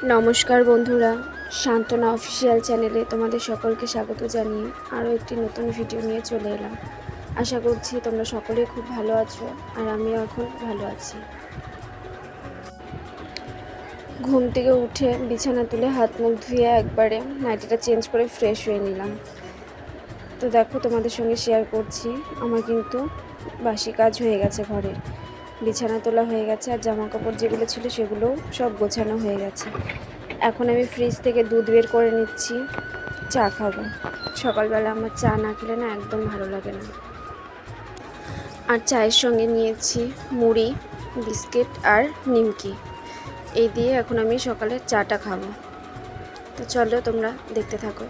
নমস্কার বন্ধুরা, সান্ত্বনা অফিসিয়াল চ্যানেলে তোমাদের সকলকে স্বাগত জানিয়ে আরও একটি নতুন ভিডিও নিয়ে চলে এলাম। আশা করছি তোমরা সকলেই খুব ভালো আছো, আর আমিও এখন ভালো আছি। ঘুম থেকে উঠে বিছানা তুলে হাত মুখ ধুয়ে একবারে নাইটিটা চেঞ্জ করে ফ্রেশ হয়ে নিলাম। তো দেখো, তোমাদের সঙ্গে শেয়ার করছি, আমার কিন্তু বাসি কাজ হয়ে গেছে। ঘরের বিছানা তোলা হয়ে গেছে, আর জামা কাপড় যেগুলো ছিল সেগুলোও সব গোছানো হয়ে গেছে। এখন আমি ফ্রিজ থেকে দুধ বের করে নিচ্ছি, চা খাবো। সকালবেলা আমার চা না খেলে না একদম ভালো লাগে না। আর চায়ের সঙ্গে নিয়েছি মুড়ি, বিস্কিট আর নিমকি। এই দিয়ে এখন আমি সকালে চাটা খাবো। তো চলো তোমরা দেখতে থাকো।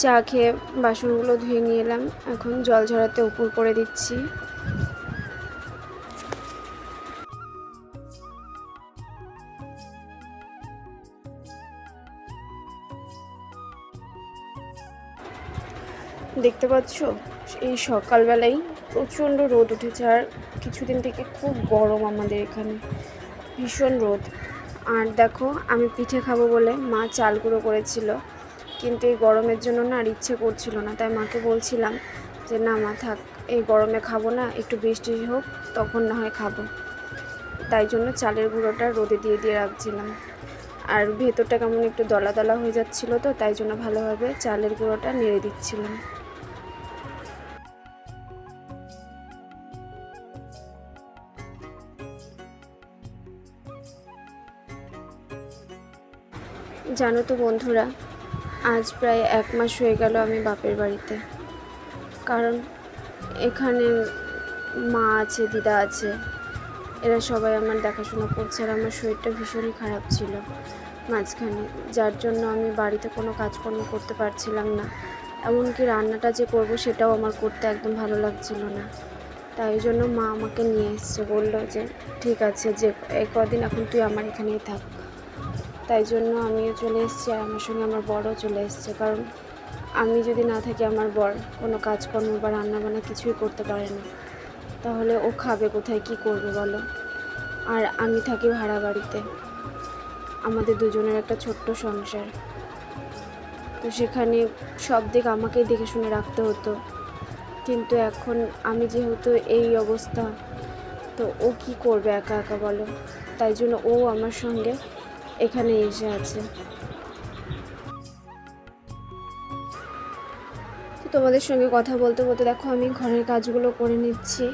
চা খেয়ে বাসনগুলো ধুয়ে নিয়ে এলাম, এখন জল ঝরাতে উপর করে দিচ্ছি। দেখতে পাচ্ছ, এই সকালবেলায় প্রচণ্ড রোদ উঠেছে, আর কিছুদিন থেকে খুব গরম আমাদের এখানে, ভীষণ রোদ। আর দেখো, আমি পিঠে খাবো বলে মা চাল গুঁড়ো করেছিল, কিন্তু এই গরমের জন্য না আর ইচ্ছে করছিল না। তাই মাকে বলছিলাম যে না মা থাক, এই গরমে খাবো না, একটু বৃষ্টি হোক তখন না হয় খাবো। তাই জন্য চালের গুঁড়োটা রোদে দিয়ে দিয়ে রাখছিলাম। আর ভেতরটা কেমন একটু দলা দলা হয়ে যাচ্ছিলো, তো তাই জন্য ভালোভাবে চালের গুঁড়োটা নেড়ে দিচ্ছিলাম। জানো তো বন্ধুরা, আজ প্রায় 1 মাস হয়ে গেল আমি বাপের বাড়িতে। কারণ এখানে মা আছে, দিদা আছে, এরা সবাই আমার দেখাশোনা করছে। আর আমার শরীরটা ভীষণই খারাপ ছিল মাঝখানে, যার জন্য আমি বাড়িতে কোনো কাজকর্ম করতে পারছিলাম না। এমনকি রান্নাটা যে করব সেটাও আমার করতে একদম ভালো লাগছিল না। তাই জন্য মা আমাকে নিয়ে এসছে, বললো যে ঠিক আছে, যে এই কদিন এখন তুই আমার এখানেই থাক। তাই জন্য আমিও চলে এসেছি, আর আমার সঙ্গে আমার বড়ও চলে এসছে। কারণ আমি যদি না থাকি, আমার বর কোনো কাজকর্ম বা রান্নাবান্না কিছুই করতে পারে না, তাহলে ও খাবে কোথায়, কি করবে বলো। আর আমি থাকি ভাড়া বাড়িতে, আমাদের দুজনের একটা ছোট্ট সংসার, তো সেখানে সব দিক আমাকেই দেখে শুনে রাখতে হতো। কিন্তু এখন আমি যেহেতু এই অবস্থা, তো ও কি করবে একা একা বলো। তাই জন্য ও আমার সঙ্গে এখানে এসে আছে। তো তোমাদের সঙ্গে কথা বলতে বলতে দেখো, আমি ঘরের কাজগুলো করে নিচ্ছি।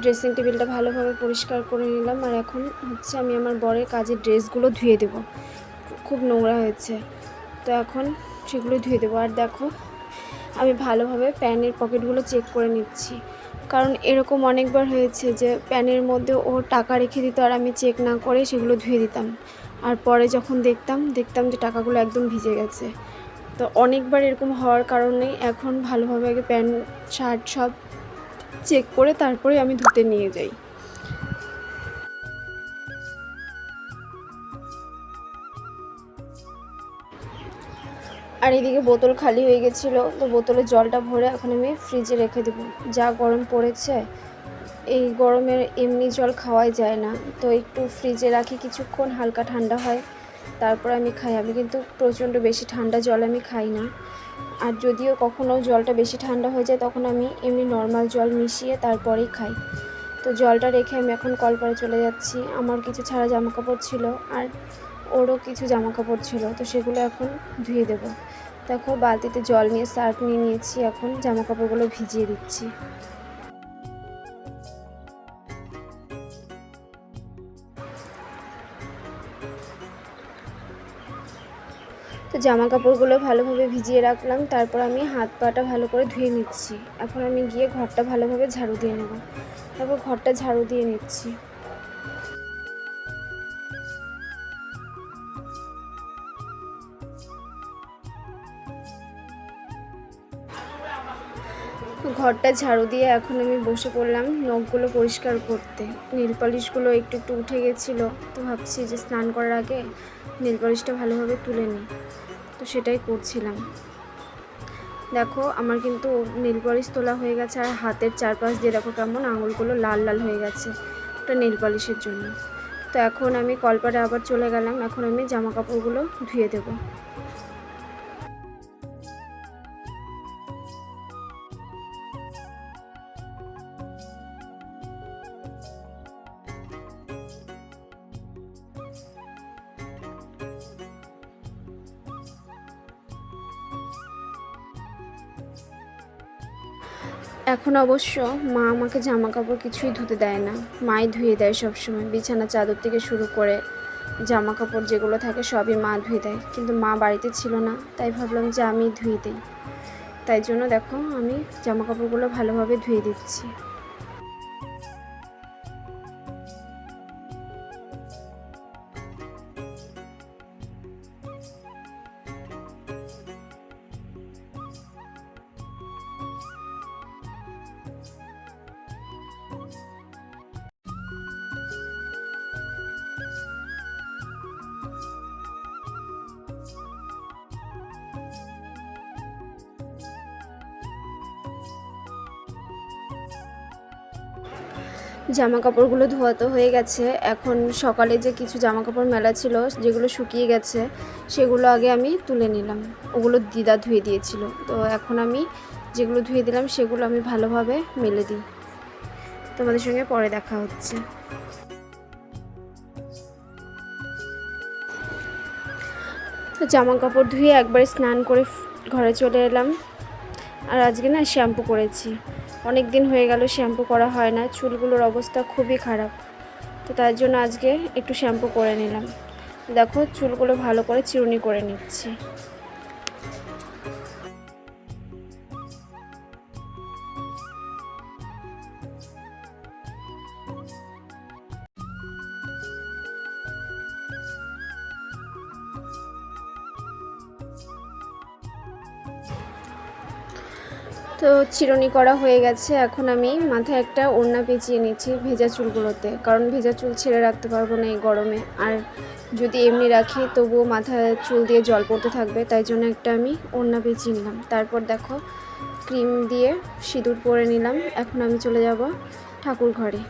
ড্রেসিং টেবিলটা ভালোভাবে পরিষ্কার করে নিলাম, আর এখন হচ্ছে আমি আমার বরের কাজের ড্রেসগুলো ধুয়ে দেবো। খুব নোংরা হয়েছে, তো এখন সেগুলো ধুয়ে দেবো। আর দেখো, আমি ভালোভাবে প্যানের পকেটগুলো চেক করে নিচ্ছি, কারণ এরকম অনেকবার হয়েছে যে প্যানের মধ্যে ও টাকা রেখে দিত, আর আমি চেক না করে সেগুলো ধুয়ে দিতাম। আর পরে যখন দেখতাম যে টাকাগুলো একদম ভিজে গেছে। তো অনেকবার এরকম হওয়ার কারণে এখন ভালোভাবে আগে প্যান্ট শার্ট সব চেক করে তারপরে আমি ধুতে নিয়ে যাই। আর এদিকে বোতল খালি হয়ে গেছিলো, তো বোতলের জলটা ভরে এখন আমি ফ্রিজে রেখে দেবো। যা গরম পড়েছে, এই গরমের এমনি জল খাওয়াই যায় না, তো একটু ফ্রিজে রাখি, কিছুক্ষণ হালকা ঠান্ডা হয়, তারপর আমি খাই। আমি কিন্তু প্রচণ্ড বেশি ঠান্ডা জল আমি খাই না। আর যদিও কখনও জলটা বেশি ঠান্ডা হয়ে যায়, তখন আমি এমনি নর্মাল জল মিশিয়ে তারপরেই খাই। তো জলটা রেখে আমি এখন কলপারে চলে যাচ্ছি। আমার কিছু ছাড়া জামাকাপড় ছিল, আর ওরও কিছু জামাকাপড় ছিল, তো সেগুলো এখন ধুয়ে দেবো। দেখো, বালতিতে জল নিয়ে সার্ফ নিয়ে নিয়েছি, এখন জামাকাপড়গুলো ভিজিয়ে দিচ্ছি। তো জামা কাপড়গুলো ভালোভাবে ভিজিয়ে রাখলাম, তারপর আমি হাত পাটা ভালো করে ধুয়ে নিচ্ছি। এখন আমি গিয়ে ঘরটা ভালোভাবে ঝাড়ু দিয়ে নেব। তারপর ঘরটা ঝাড়ু দিয়ে নিচ্ছি। ঘরটা ঝাড়ু দিয়ে এখন আমি বসে পড়লাম নখগুলো পরিষ্কার করতে। নেল পলিশগুলো একটু একটু উঠে গেছিলো, তো ভাবছি যে স্নান করার আগে নেল পলিশটা ভালোভাবে তুলে নিই, তো সেটাই করছিলাম। দেখো আমার কিন্তু নেল পলিশ তোলা হয়ে গেছে, আর হাতের চারপাশ দিয়ে দেখো কেমন আঙুলগুলো লাল লাল হয়ে গেছে, ওটা নেল পলিশের জন্য। তো এখন আমি কলপারে আবার চলে গেলাম, এখন আমি জামা কাপড়গুলো ধুয়ে দেবো। এখন অবশ্য মা আমাকে জামা কাপড় কিছুই ধুতে দেয় না, মাই ধুয়ে দেয় সবসময়। বিছানা চাদর থেকে শুরু করে জামা কাপড় যেগুলো থাকে সবই মা ধুয়ে দেয়, কিন্তু মা বাড়িতে ছিল না, তাই ভাবলাম যে আমি ধুয়ে দিই। তাই জন্য দেখো আমি জামা কাপড়গুলো ভালোভাবে ধুয়ে দিচ্ছি। জামা কাপড়গুলো ধোয়া তো হয়ে গেছে। এখন সকালে যে কিছু জামা কাপড় মেলা ছিল যেগুলো শুকিয়ে গেছে, সেগুলো আগে আমি তুলে নিলাম। ওগুলো দিদা ধুয়ে দিয়েছিল, তো এখন আমি যেগুলো ধুয়ে দিলাম সেগুলো আমি ভালোভাবে মেলে দিই। তোমাদের সঙ্গে পরে দেখা হচ্ছে। তো জামা কাপড় ধুয়ে একবারে স্নান করে ঘরে চলে এলাম। আর আজকে না শ্যাম্পু করেছি, অনেক দিন হয়ে গেল শ্যাম্পু করা হয় না, চুলগুলোর অবস্থা খুবই খারাপ। তো তার জন্য আজকে একটু শ্যাম্পু করে নিলাম। দেখো চুলগুলো ভালো করে চিরুনি করে নিচ্ছি। তো চিরুনি করা হয়ে গেছে, এখন আমি মাথায় একটা ওড়না পেঁচিয়ে নিচ্ছি ভেজা চুলগুলোতে, কারণ ভেজা চুল ছেড়ে রাখতে পারবো না এই গরমে। আর যদি এমনি রাখি তবুও মাথায় চুল দিয়ে জল পড়তে থাকবে, তাই জন্য একটা আমি ওড়না পেঁচিয়ে নিলাম। তারপর দেখো ক্রিম দিয়ে সিঁদুর পরে নিলাম। এখন আমি চলে যাব ঠাকুর ঘরে,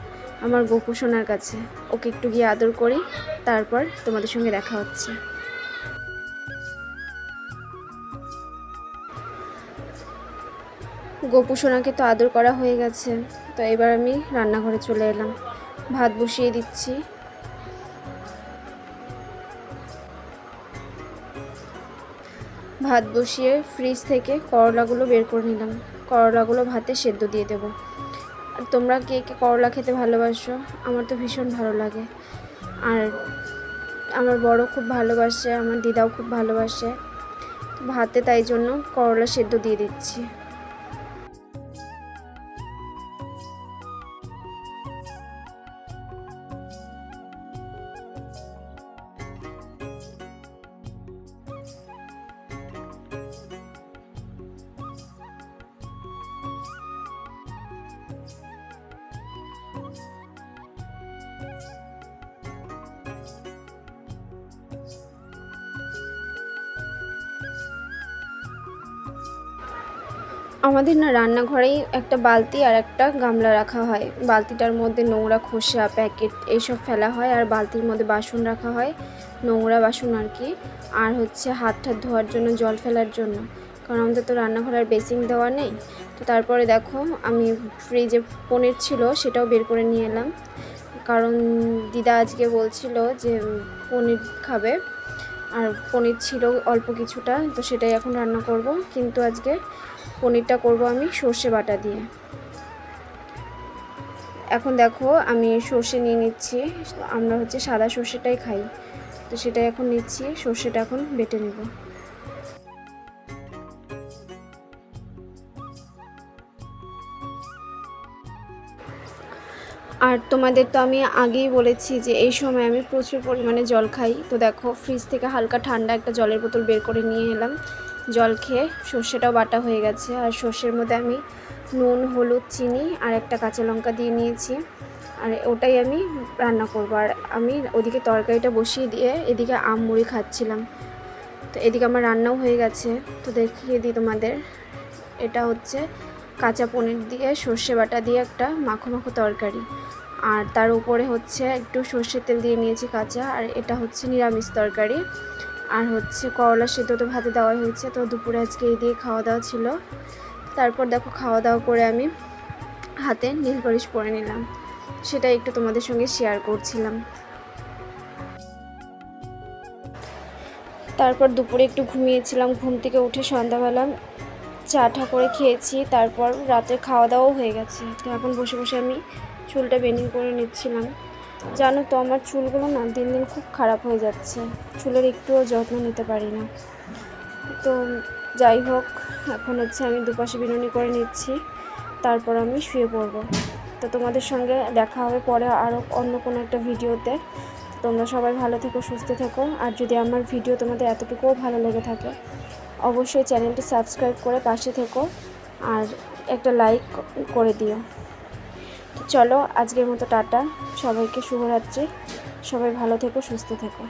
আমার গোপু সোনার কাছে। ওকে একটু গিয়ে আদর করি, তারপর তোমাদের সঙ্গে দেখা হচ্ছে। গোপু সোনাকে তো আদর করা হয়ে গেছে, তো এবার আমি রান্নাঘরে চলে এলাম। ভাত বসিয়ে দিচ্ছি। ভাত বসিয়ে ফ্রিজ থেকে করলাগুলো বের করে নিলাম। করলাগুলো ভাতে সেদ্ধ দিয়ে দেবো। আর তোমরা কে কে করলা খেতে ভালোবাসো? আমার তো ভীষণ ভালো লাগে, আর আমার বড় খুব ভালোবাসে, আমার দিদাও খুব ভালোবাসে। ভাতে তাই জন্য করলা সেদ্ধ দিয়ে দিচ্ছি। আমাদের না রান্নাঘরেই একটা বালতি আর একটা গামলা রাখা হয়। বালতিটার মধ্যে নোংরা খোসা প্যাকেট এইসব ফেলা হয়, আর বালতির মধ্যে বাসন রাখা হয়, নোংরা বাসন আর কি। আর হচ্ছে হাত টাত ধোয়ার জন্য, জল ফেলার জন্য, কারণ আমাদের তো রান্নাঘরে আর বেসিন দেওয়া নেই। তো তারপরে দেখো আমি ফ্রিজে পনির ছিল সেটাও বের করে নিয়ে এলাম, কারণ দিদা আজকে বলছিল যে পনির খাবে, আর পনির ছিল অল্প কিছুটা, তো সেটাই এখন রান্না করব। কিন্তু আজকে পনিরটা করব আমি সর্ষে বাটা দিয়ে। এখন দেখো আমি সর্ষে নিয়ে নিচ্ছি, আমরা হচ্ছে সাদা সর্ষেটাই খাই, তো সেটাই এখন নিচ্ছি। সর্ষেটা এখন বেটে নেব। আর তোমাদের তো আমি আগেই বলেছি যে এই সময় আমি প্রচুর পরিমাণে জল খাই। তো দেখো ফ্রিজ থেকে হালকা ঠান্ডা একটা জলের বোতল বের করে নিয়ে এলাম। জল খেয়ে সর্ষেটাও বাটা হয়ে গেছে, আর সর্ষের মধ্যে আমি নুন, হলুদ, চিনি আর একটা কাঁচা লঙ্কা দিয়ে নিয়েছি, আর ওটাই আমি রান্না করব। আর আমি ওদিকে তরকারিটা বসিয়ে দিয়ে এদিকে মুড়ি খাচ্ছিলাম। তো এদিকে আমার রান্নাও হয়ে গেছে, তো দেখিয়ে দিই তোমাদের। এটা হচ্ছে কাঁচা পনির দিয়ে সর্ষে বাটা দিয়ে একটা মাখো মাখো তরকারি, আর তার উপরে হচ্ছে একটু সর্ষের তেল দিয়ে নিয়েছি কাঁচা। আর এটা হচ্ছে নিরামিষ তরকারি। আর হচ্ছে করলা সেদ্ধ তো ভাতে দেওয়াই হয়েছে, তো দুপুরে আজকে এই দিয়ে খাওয়া দাওয়া ছিল। তারপর দেখো খাওয়া দাওয়া করে আমি হাতে নীল পালিশ পরে নিলাম, সেটা একটু তোমাদের সঙ্গে শেয়ার করছিলাম। তারপর দুপুরে একটু ঘুমিয়েছিলাম, ঘুম থেকে উঠে সন্ধ্যাবেলা চা ঠা করে খেয়েছি। তারপর রাতে খাওয়া দাওয়াও হয়ে গেছে। তো এখন বসে বসে আমি চুলটা বেনিং করে নিচ্ছিলাম। জানো তো আমার চুলগুলো না দিন দিন খুব খারাপ হয়ে যাচ্ছে, চুলের একটুও যত্ন নিতে পারি না। তো যাই হোক, এখন হচ্ছে আমি দুপাশে বিনুনি করে নিচ্ছি, তারপর আমি শুয়ে পড়বো। তো তোমাদের সঙ্গে দেখা হবে পরে আরও অন্য কোনো একটা ভিডিওতে। তোমরা সবাই ভালো থেকো, সুস্থ থেকো। আর যদি আমার ভিডিও তোমাদের এতটুকুও ভালো লেগে থাকে, অবশ্যই চ্যানেলটি সাবস্ক্রাইব করে পাশে থেকো আর একটা লাইক করে দিও। তো চলো আজকের মতো টাটা, সবাইকে শুভরাত্রি, সবাই ভালো থেকো, সুস্থ থেকো।